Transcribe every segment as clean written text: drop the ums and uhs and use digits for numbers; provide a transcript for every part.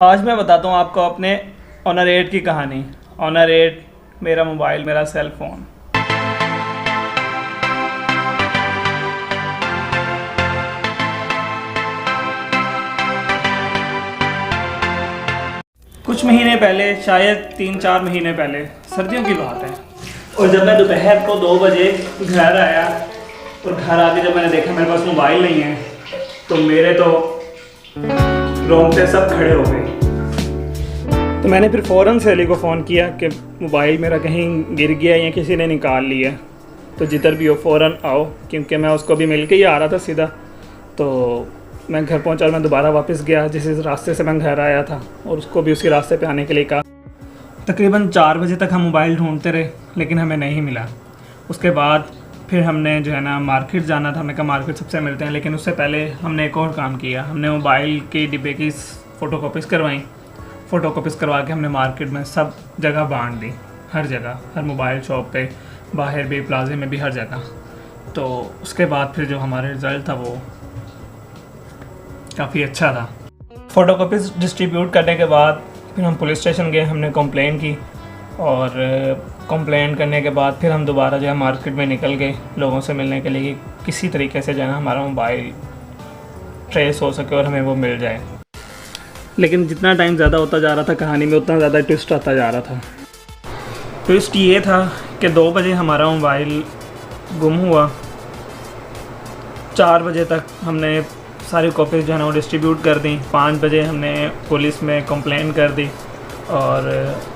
आज मैं बताता हूँ आपको अपने ऑनर 8 की कहानी। ऑनर 8 मेरा मोबाइल, मेरा सेल फ़ोन। कुछ महीने पहले, शायद 3-4 महीने पहले, सर्दियों की बात है, और जब मैं दोपहर को 2 बजे घर आया और घर आके जब मैंने देखा मेरे पास मोबाइल नहीं है तो मेरे तो रोंगटे सब खड़े हो गए। तो मैंने फिर फ़ौरन से अली को फ़ोन किया कि मोबाइल मेरा कहीं गिर गया या किसी ने निकाल लिया, तो जिधर भी हो फ़ौरन आओ, क्योंकि मैं उसको भी मिल के ही आ रहा था सीधा। तो मैं घर पहुंचा और मैं दोबारा वापस गया जिस रास्ते से मैं घर आया था, और उसको भी उसी रास्ते पे आने के लिए कहा। तकरीबन 4 बजे तक हम मोबाइल ढूंढते रहे लेकिन हमें नहीं मिला। उसके बाद फिर हमने जो है ना मार्केट जाना था, मैं कहा मार्केट सबसे मिलते हैं, लेकिन उससे पहले हमने एक और काम किया। हमने मोबाइल के डिब्बे की फ़ोटोकॉपीज़ करवाई। फ़ोटोकॉपीज़ करवा के हमने मार्केट में सब जगह बांट दी, हर जगह, हर मोबाइल शॉप पे, बाहर भी, प्लाजे में भी, हर जगह। तो उसके बाद फिर जो हमारा रिज़ल्ट था वो काफ़ी अच्छा था। फ़ोटोकॉपीज़ डिस्ट्रीब्यूट करने के बाद फिर हम पुलिस स्टेशन गए, हमने कंप्लेंट की, और कंप्लेंट करने के बाद फिर हम दोबारा जो है मार्केट में निकल गए लोगों से मिलने के लिए कि किसी तरीके से जो है ना हमारा मोबाइल ट्रेस हो सके और हमें वो मिल जाए। लेकिन जितना टाइम ज़्यादा होता जा रहा था कहानी में, उतना ज़्यादा ट्विस्ट आता जा रहा था। ट्विस्ट ये था कि 2 बजे हमारा मोबाइल गुम हुआ। 4 बजे तक हमने सारी कॉपीज़ जो है ना वो डिस्ट्रीब्यूट कर दी। 5 बजे हमने पुलिस में कंप्लेंट कर दी, और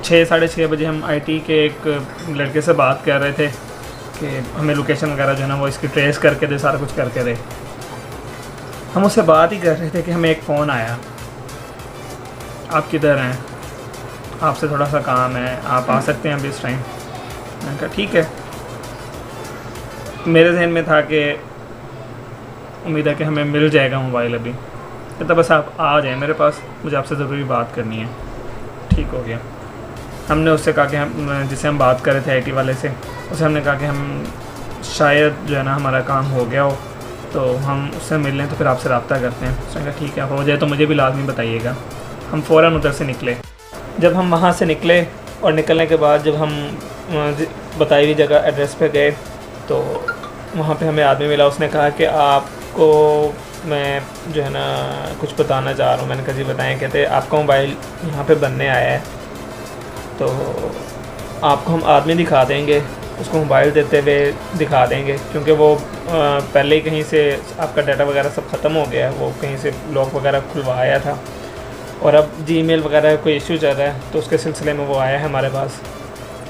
6-6:30 बजे हम आईटी के एक लड़के से बात कर रहे थे कि हमें लोकेशन वगैरह जो है ना वो इसकी ट्रेस करके दे, सारा कुछ करके दे। हम उससे बात ही कर रहे थे कि हमें एक फ़ोन आया, आप किधर हैं, आपसे थोड़ा सा काम है, आप आ सकते हैं अभी इस टाइम। मैंने कहा ठीक है। मेरे जहन में था कि उम्मीद है कि हमें मिल जाएगा मोबाइल अभी, तो बस आप आ जाएं मेरे पास, मुझे आपसे ज़रूरी बात करनी है। ठीक हो गया। हमने उससे कहा कि हम जिससे हम बात कर रहे थे आईटी वाले से, उससे हमने कहा कि हम शायद जो है ना हमारा काम हो गया हो तो हम उससे मिल लें, तो फिर आपसे रब्ता करते हैं। उसने कहा ठीक है, हो जाए तो मुझे भी लाजमी बताइएगा। हम फ़ौरन उधर से निकले। जब हम वहाँ से निकले और निकलने के बाद जब हम बताई हुई जगह एड्रेस पे गए तो वहाँ पे हमें आदमी मिला। उसने कहा कि आपको मैं जो है ना कुछ बताना चाह रहा हूँ। मैंने कहा जी बताएं। कहते आपका मोबाइल यहाँ पे बनने आया है, तो आपको हम आदमी दिखा देंगे, उसको मोबाइल देते हुए दिखा देंगे, क्योंकि वो पहले ही कहीं से आपका डाटा वगैरह सब ख़त्म हो गया है, वो कहीं से लॉक वगैरह खुलवाया था, और अब जीमेल वगैरह कोई इशू चल रहा है, तो उसके सिलसिले में वो आया है हमारे पास।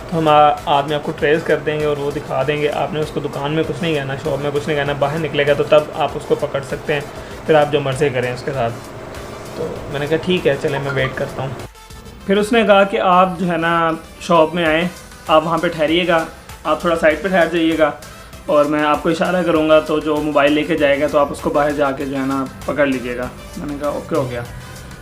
तो हम आदमी आपको ट्रेस कर देंगे और वो दिखा देंगे। आपने उसको दुकान में कुछ नहीं कहना, शॉप में कुछ नहीं कहना, बाहर निकलेगा तो तब आप उसको पकड़ सकते हैं, फिर आप जो मर्ज़ी करें उसके साथ। तो मैंने कहा ठीक है, चले मैं वेट करता हूँ। फिर उसने कहा कि आप जो है ना शॉप में आएँ, आप वहाँ पर ठहरिएगा, आप थोड़ा साइड पर ठहर जाइएगा, और मैं आपको इशारा करूँगा तो जो मोबाइल लेके जाएगा तो आप उसको बाहर जाके जो है ना पकड़ लीजिएगा। मैंने कहा ओके, हो गया।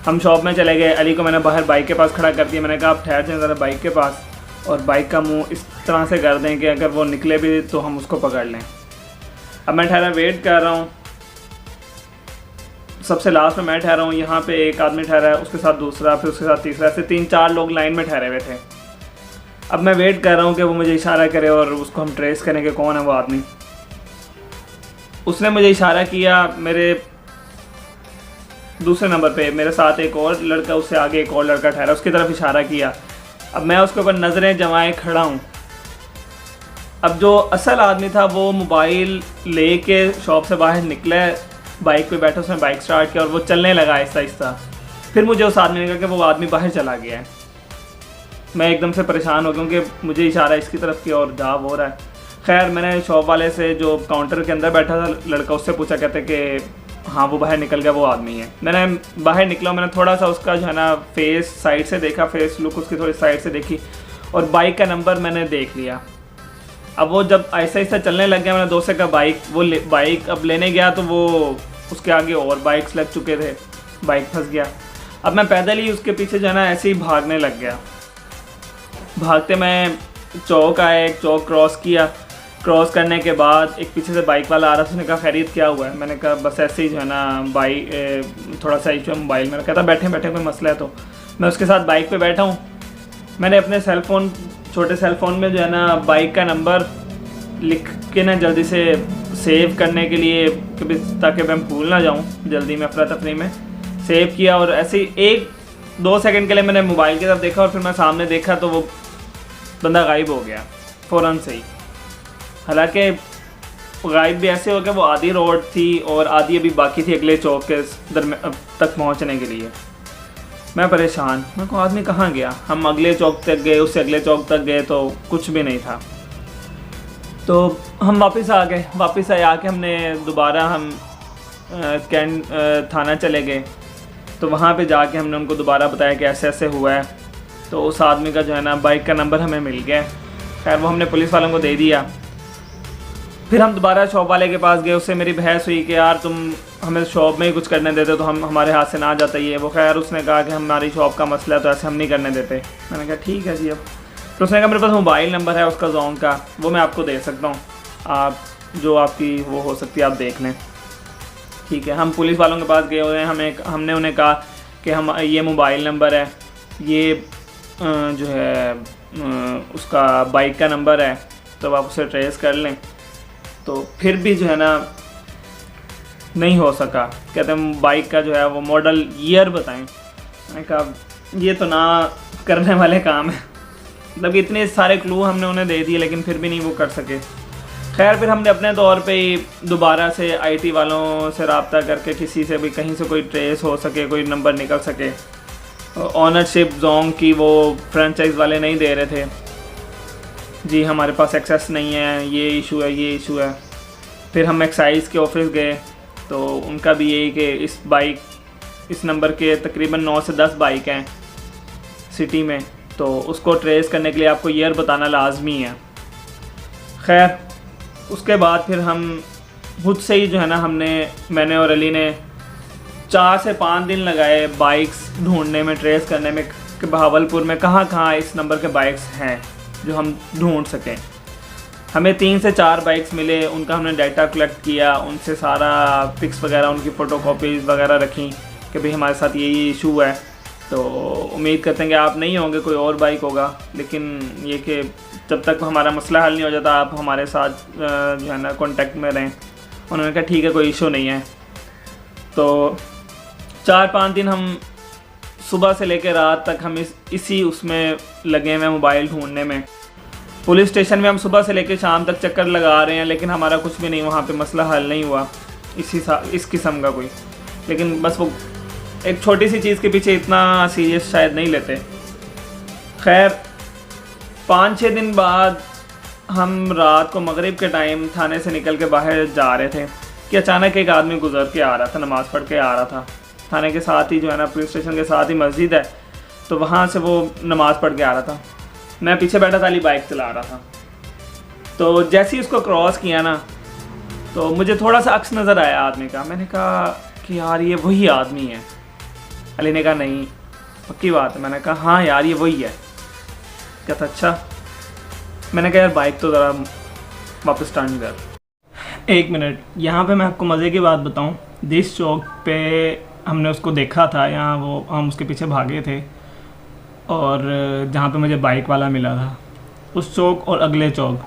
हम शॉप में चले गए। अली को मैंने बाहर बाइक के पास खड़ा कर दिया। मैंने कहा आप ठहर जाएं ज़रा बाइक के पास, और बाइक का मुंह इस तरह से कर दें कि अगर वो निकले भी तो हम उसको पकड़ लें। अब मैं ठहरा, वेट कर रहा हूँ। सबसे लास्ट में मैं ठहरा हूँ, यहाँ पे एक आदमी ठहरा है, उसके साथ दूसरा, फिर उसके साथ तीसरा, ऐसे 3-4 लोग लाइन में ठहरे हुए थे। अब मैं वेट कर रहा हूँ कि वो मुझे इशारा करे और उसको हम ट्रेस करें कि कौन है वो आदमी। उसने मुझे इशारा किया, मेरे दूसरे नंबर पे मेरे साथ एक और लड़का, उससे आगे एक और लड़का ठहरा, उसकी तरफ इशारा किया। अब मैं उसके ऊपर नज़रें जमाए खड़ा हूँ। अब जो असल आदमी था वो मोबाइल लेके शॉप से बाहर निकला, बाइक पे बैठा, उसने बाइक स्टार्ट किया और वो चलने लगा आहिस्ता आहिस्ता। फिर मुझे उस आदमी ने कहा कि वो आदमी बाहर चला गया है। मैं एकदम से परेशान हो गया क्योंकि मुझे इशारा इसकी तरफ की और जाब हो रहा है। खैर मैंने शॉप वाले से, जो काउंटर के अंदर बैठा था लड़का, उससे पूछा, कहते कि हाँ वो बाहर निकल गया, वो आदमी है। मैंने बाहर निकला, मैंने थोड़ा सा उसका जो है ना फेस साइड से देखा, फेस लुक उसकी थोड़ी साइड से देखी, और बाइक का नंबर मैंने देख लिया। अब वो जब ऐसा ऐसा चलने लग गया, मैंने दोस्त से कहा बाइक अब लेने गया तो वो उसके आगे और बाइक्स लग चुके थे, बाइक फंस गया। अब मैं पैदल ही उसके पीछे जो है ना ऐसे ही भागने लग गया। भागते मैं चौक आया, एक चौक क्रॉस किया, क्रॉस करने के बाद एक पीछे से बाइक वाला आ रहा था, उसने कहा खैरियत क्या हुआ है? मैंने कहा बस ऐसे ही जो है ना थोड़ा सा इशू है मोबाइल में। कहता बैठे बैठे कोई मसला है? तो मैं उसके साथ बाइक पे बैठा हूँ, मैंने अपने छोटे सेल फ़ोन में जो है ना बाइक का नंबर लिख के ना जल्दी से सेव करने के लिए, कभी ताकि मैं भूल ना जाऊँ जल्दी में, अफरा तफरी में सेव किया। और ऐसे ही 1-2 सेकंड के लिए मैंने मोबाइल की तरफ देखा और फिर मैं सामने देखा तो वो बंदा गायब हो गया फ़ौरन से ही। हालांकि गायब भी ऐसे हो गया, वो आधी रोड थी और आधी अभी बाकी थी अगले चौक के तक पहुंचने के लिए। मैं परेशान, मैं को आदमी कहाँ गया? हम अगले चौक तक गए, उससे अगले चौक तक गए तो कुछ भी नहीं था। तो हम वापस आ गए, वापस आके हमने दोबारा थाना चले गए। तो वहाँ पे जाके हमने उनको दोबारा बताया कि ऐसे ऐसे हुआ है। तो उस आदमी का जो है ना बाइक का नंबर हमें मिल गया। खैर वो हमने पुलिस वालों को दे दिया। फिर हम दोबारा शॉप वाले के पास गए, उससे मेरी बहस हुई कि यार तुम हमें शॉप में ही कुछ करने देते तो हम हमारे हाथ से ना जाता ये वो। खैर उसने कहा कि हमारी शॉप का मसला है तो ऐसे हम नहीं करने देते। मैंने कहा ठीक है जी। अब तो उसने कहा मेरे पास मोबाइल नंबर है उसका जोन का, वो मैं आपको दे सकता हूँ, आप जो आपकी वो हो सकती है आप देख लें। ठीक है, हम पुलिस वालों के पास गए हुए हैं। हमने उन्हें कहा कि हम ये मोबाइल नंबर है, ये जो है उसका बाइक का नंबर है, तो आप उसे ट्रेस कर लें। तो फिर भी जो है ना नहीं हो सका। कहते हैं बाइक का जो है वो मॉडल ईयर बताएं। मैंने कहा ये तो ना करने वाले काम है, मतलब इतने सारे क्लू हमने उन्हें दे दिए लेकिन फिर भी नहीं वो कर सके। खैर फिर हमने अपने तौर पे ही दोबारा से आईटी वालों से रब्ता करके किसी से भी कहीं से कोई ट्रेस हो सके, कोई नंबर निकल सके। ऑनरशिप जोन की वो फ्रेंचाइज वाले नहीं दे रहे थे जी, हमारे पास एक्सेस नहीं है, ये इशू है, ये इशू है। फिर हम एक्साइज के ऑफिस गए तो उनका भी यही कि इस नंबर के तकरीबन 9 से 10 बाइक हैं सिटी में, तो उसको ट्रेस करने के लिए आपको ईयर बताना लाजमी है। खैर उसके बाद फिर हम खुद से ही जो है ना मैंने और अली ने 4 से 5 दिन लगाए बाइक्स ढूंढने में, ट्रेस करने में कि बहावलपुर में कहाँ कहाँ इस नंबर के बाइक्स हैं जो हम ढूंढ सकें। हमें 3 से 4 बाइक्स मिले, उनका हमने डाटा कलेक्ट किया, उनसे सारा पिक्स वगैरह, उनकी फ़ोटोकॉपीज़ वगैरह रखी कि भाई हमारे साथ ये इशू है। तो उम्मीद करते हैं कि आप नहीं होंगे, कोई और बाइक होगा, लेकिन ये कि जब तक हमारा मसला हल नहीं हो जाता आप हमारे साथ जो है ना कॉन्टेक्ट में रहें। उन्होंने कहा ठीक है कोई इशू नहीं है। तो 4-5 दिन हम सुबह से लेकर रात तक हम इसी उसमें लगे हुए मोबाइल ढूंढने में। पुलिस स्टेशन में हम सुबह से लेकर शाम तक चक्कर लगा रहे हैं लेकिन हमारा कुछ भी नहीं, वहाँ पे मसला हल नहीं हुआ इस किस्म का कोई। लेकिन बस वो एक छोटी सी चीज़ के पीछे इतना सीरियस शायद नहीं लेते। खैर 5-6 दिन बाद हम रात को मगरिब के टाइम थाने से निकल के बाहर जा रहे थे कि अचानक एक आदमी गुजर के आ रहा था, नमाज़ पढ़ के आ रहा था। थाने के साथ ही जो है ना पुलिस स्टेशन के साथ ही मस्जिद है, तो वहाँ से वो नमाज़ पढ़ के आ रहा था। मैं पीछे बैठा था, अली बाइक चला रहा था। तो जैसे ही उसको क्रॉस किया ना तो मुझे थोड़ा सा अक्स नज़र आया आदमी का। मैंने कहा कि यार ये वही आदमी है। अली ने कहा नहीं पक्की बात है? मैंने कहा हाँ यार ये वही है। कहता अच्छा। मैंने कहा यार बाइक तो ज़रा वापस टर्न कर। 1 मिनट, यहाँ पे मैं आपको मज़े की बात बताऊँ। जिस चौक पे हमने उसको देखा था, यहाँ वो हम उसके पीछे भागे थे और जहाँ पे मुझे बाइक वाला मिला था, उस चौक और अगले चौक,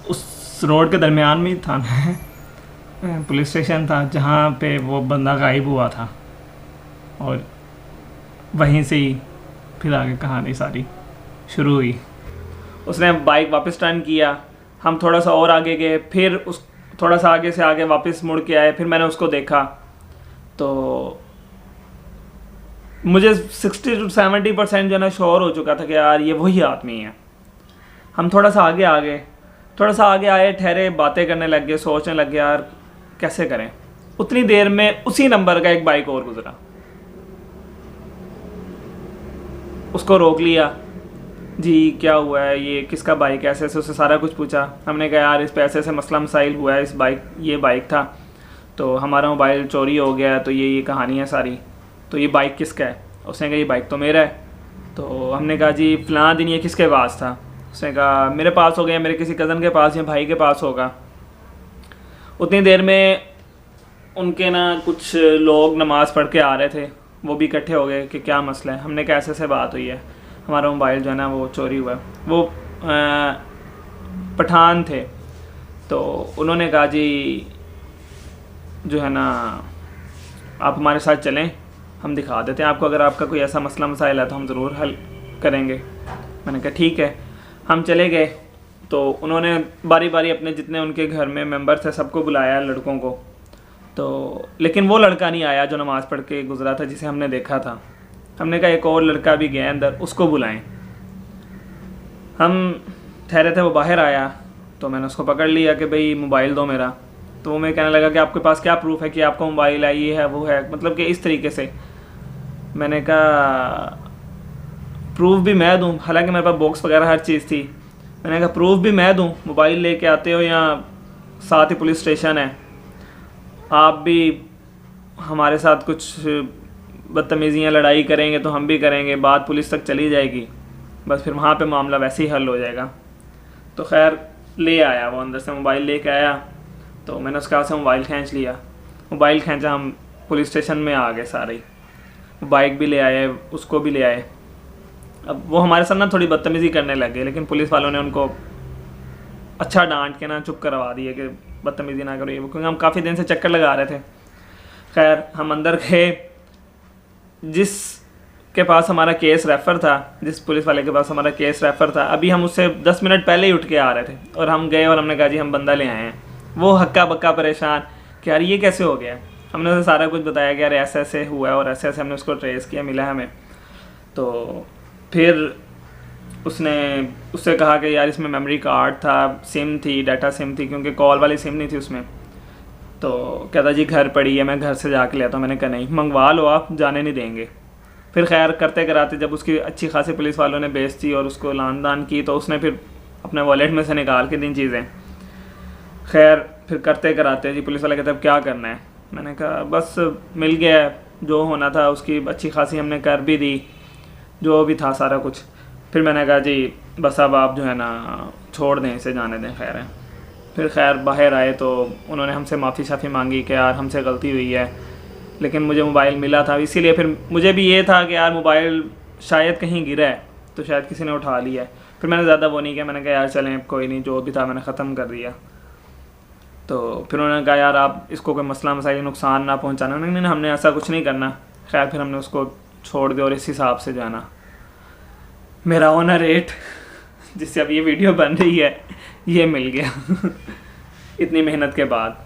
उस रोड के दरमियान में थाना है, पुलिस स्टेशन था जहाँ पे वो बंदा गायब हुआ था। और वहीं से ही फिर आगे कहानी सारी शुरू हुई। उसने बाइक वापस टर्न किया, हम थोड़ा सा और आगे गए, फिर उस थोड़ा सा आगे से आगे वापस मुड़ के आए। फिर मैंने उसको देखा तो मुझे 60 से 70% जो है ना श्योर हो चुका था कि यार ये वही आदमी है। हम थोड़ा सा आगे आए, ठहरे, बातें करने लग गए, सोचने लग गए यार कैसे करें। उतनी देर में उसी नंबर का एक बाइक और गुजरा, उसको रोक लिया। जी क्या हुआ है, ये किसका बाइक है, ऐसे ऐसे उससे सारा कुछ पूछा। हमने कहा यार इस पे ऐसे ऐसे मसला मसाइल हुआ है, ये बाइक था तो हमारा मोबाइल चोरी हो गया, तो ये कहानी है सारी। तो ये बाइक किसका है? उसने कहा ये बाइक तो मेरा है। तो हमने कहा जी फ़लाँ दिन ये किसके पास था? उसने कहा मेरे पास हो गया, मेरे किसी कज़न के पास या भाई के पास होगा। उतनी देर में उनके ना कुछ लोग नमाज़ पढ़ के आ रहे थे, वो भी इकट्ठे हो गए कि क्या मसला है। हमने कहा ऐसे बात हुई है, हमारा मोबाइल जो है ना वो चोरी हुआ है। वो पठान थे, तो उन्होंने कहा जी जो है ना आप हमारे साथ चलें, हम दिखा देते हैं आपको, अगर आपका कोई ऐसा मसला मसाइल है तो हम ज़रूर हल करेंगे। मैंने कहा ठीक है। हम चले गए, तो उन्होंने बारी बारी अपने जितने उनके घर में मेंबर थे सबको बुलाया, लड़कों को। तो लेकिन वो लड़का नहीं आया जो नमाज़ पढ़ के गुजरा था, जिसे हमने देखा था। हमने कहा एक और लड़का भी गया अंदर, उसको बुलाएं। हम ठहरे थे, वो बाहर आया, तो मैंने उसको पकड़ लिया कि भाई मोबाइल दो मेरा। तो वो मैं कहने लगा कि आपके पास क्या प्रूफ है कि आपका मोबाइल है, ये है वो है, मतलब कि इस तरीके से। मैंने कहा प्रूफ भी मैं दूं, हालांकि मेरे पास बॉक्स वगैरह हर चीज़ थी। मैंने कहा प्रूफ भी मैं दूं, मोबाइल लेके आते हो, यहाँ साथ ही पुलिस स्टेशन है, आप भी हमारे साथ कुछ बदतमीज़ियाँ लड़ाई करेंगे तो हम भी करेंगे, बात पुलिस तक चली जाएगी, बस फिर वहाँ पे मामला वैसे ही हल हो जाएगा। तो खैर ले आया वो, अंदर से मोबाइल लेके आया, तो मैंने उसके हाथ से मोबाइल खींच लिया। मोबाइल खींचा, हम पुलिस स्टेशन में आ गए सारे। बाइक भी ले आए, उसको भी ले आए। अब वो हमारे साथ ना थोड़ी बदतमीज़ी करने लग गए, लेकिन पुलिस वालों ने उनको अच्छा डांट के ना चुप करवा दिए कि बदतमीज़ी ना करो, क्योंकि हम काफ़ी दिन से चक्कर लगा रहे थे। खैर हम अंदर गए, जिस के पास हमारा केस रेफ़र था, जिस पुलिस वाले के पास हमारा केस रेफ़र था, अभी हम उससे 10 मिनट पहले ही उठ के आ रहे थे, और हम गए और हमने कहा जी हम बंदा ले आए हैं। वो हक्का बक्का परेशान कि यार ये कैसे हो गया। हमने उसे सारा कुछ बताया कि यार ऐसे ऐसे हुआ है और ऐसे ऐसे हमने उसको ट्रेस किया, मिला हमें। तो फिर उससे कहा कि यार इसमें मेमोरी कार्ड था, सिम थी, डाटा सिम थी, क्योंकि कॉल वाली सिम नहीं थी उसमें। तो कहता जी घर पड़ी है, मैं घर से जाके ले आता हूँ। मैंने कहा नहीं, मंगवा लो, आप जाने नहीं देंगे। फिर खैर करते कराते जब उसकी अच्छी खासी पुलिस वालों ने बेइज्जती और उसको लान दान की, तो उसने फिर अपने वॉलेट में से निकाल के दी चीज़ें। खैर फिर करते कराते जी पुलिस वाले कहते अब क्या करना है। मैंने कहा बस मिल गया, जो होना था उसकी अच्छी खासी हमने कर भी दी, जो भी था सारा कुछ। फिर मैंने कहा जी बस अब आप जो है ना छोड़ दें इसे, जाने दें, खैर है। फिर खैर बाहर आए तो उन्होंने हमसे माफ़ी शाफ़ी मांगी कि यार हमसे गलती हुई है, लेकिन मुझे मोबाइल मिला था, इसीलिए फिर मुझे भी ये था कि यार मोबाइल शायद कहीं गिरा है तो शायद किसी ने उठा लिया है। फिर मैंने ज़्यादा वो नहीं किया, मैंने कहा यार चलें कोई नहीं, जो भी था मैंने ख़त्म कर दिया। तो फिर उन्होंने कहा यार आप इसको कोई मसला मसाइल नुकसान ना पहुँचाना। नहीं, हमने ऐसा कुछ नहीं करना। खैर फिर हमने उसको छोड़ दिया, और इस हिसाब से जो है ना मेरा ऑनर रेट जिससे अब ये वीडियो बन रही है ये मिल गया इतनी मेहनत के बाद।